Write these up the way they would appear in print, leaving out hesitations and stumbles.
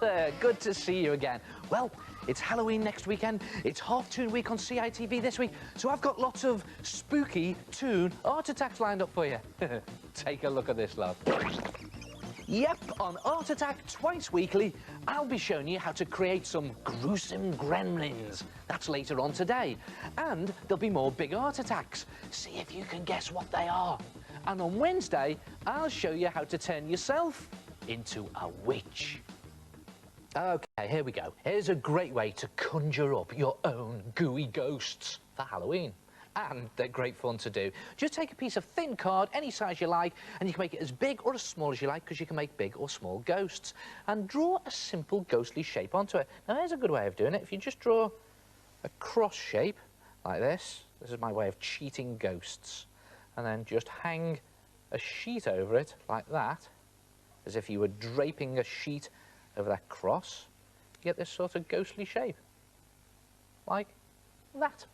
there, good to see you again. Well, it's Halloween next weekend, it's Half-Toon Week on CITV this week, so I've got lots of spooky toon art attacks lined up for you. Take a look at this, love. Yep, on Art Attack twice weekly, I'll be showing you how to create some gruesome gremlins. That's later on today. And there'll be more big art attacks. See if you can guess what they are. And on Wednesday, I'll show you how to turn yourself into a witch. Okay, here we go. Here's a great way to conjure up your own gooey ghosts for Halloween. And they're great fun to do. Just take a piece of thin card, any size you like, and you can make it as big or as small as you like, because you can make big or small ghosts. And draw a simple ghostly shape onto it. Now, here's a good way of doing it. If you just draw a cross shape like this, this is my way of cheating ghosts, and then just hang a sheet over it like that, as if you were draping a sheet over that cross, you get this sort of ghostly shape, like that.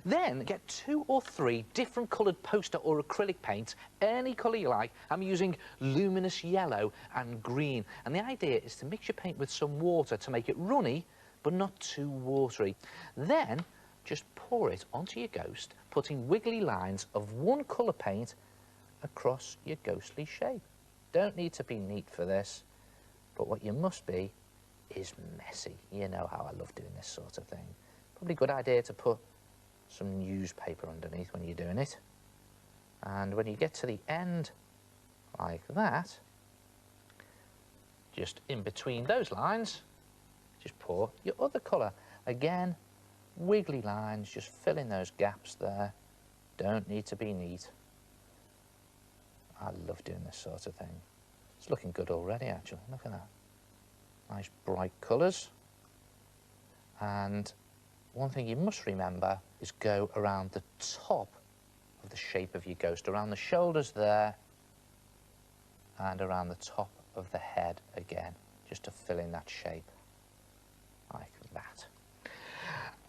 Then get 2 or 3 different coloured poster or acrylic paints, any colour you like. I'm using luminous yellow and green. And the idea is to mix your paint with some water to make it runny, but not too watery. Then just pour it onto your ghost, putting wiggly lines of one colour paint across your ghostly shape. Don't need to be neat for this, but what you must be is messy. You know how I love doing this sort of thing. Probably a good idea to put some newspaper underneath when you're doing it. And when you get to the end like that, just in between those lines, just pour your other colour. Again, wiggly lines, just fill in those gaps there. Don't need to be neat. I love doing this sort of thing. It's looking good already, actually. Look at that. Nice bright colours. And one thing you must remember is go around the top of the shape of your ghost, around the shoulders there, and around the top of the head again, just to fill in that shape, like that.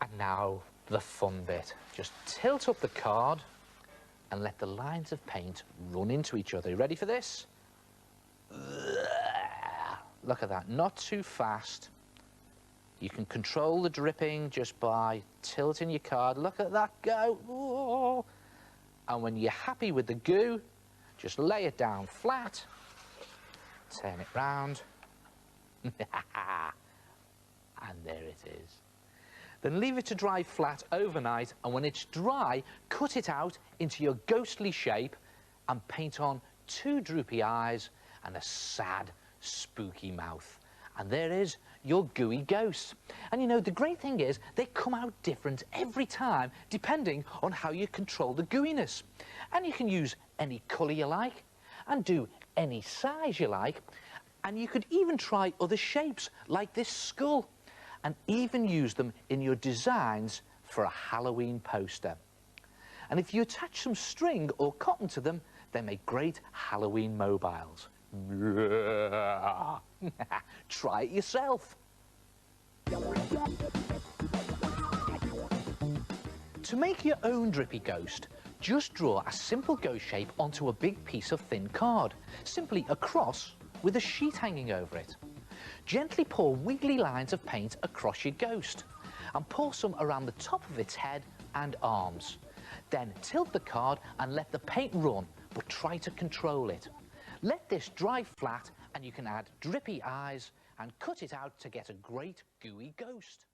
And now, the fun bit. Just tilt up the card and let the lines of paint run into each other. You ready for this? Look at that, not too fast. You can control the dripping just by tilting your card. Look at that go. Ooh. And when you're happy with the goo, just lay it down flat, turn it round, and there it is. Then leave it to dry flat overnight, and when it's dry, cut it out into your ghostly shape and paint on 2 droopy eyes and a sad, spooky mouth. And there is your gooey ghost. And you know, the great thing is they come out different every time, depending on how you control the gooiness. And you can use any colour you like, and do any size you like, and you could even try other shapes, like this skull, and even use them in your designs for a Halloween poster. And if you attach some string or cotton to them, they make great Halloween mobiles. Try it yourself. To make your own drippy ghost, just draw a simple ghost shape onto a big piece of thin card, simply a cross with a sheet hanging over it. Gently pour wiggly lines of paint across your ghost, and pour some around the top of its head and arms. Then tilt the card and let the paint run, but try to control it. Let this dry flat, and you can add drippy eyes and cut it out to get a great gooey ghost.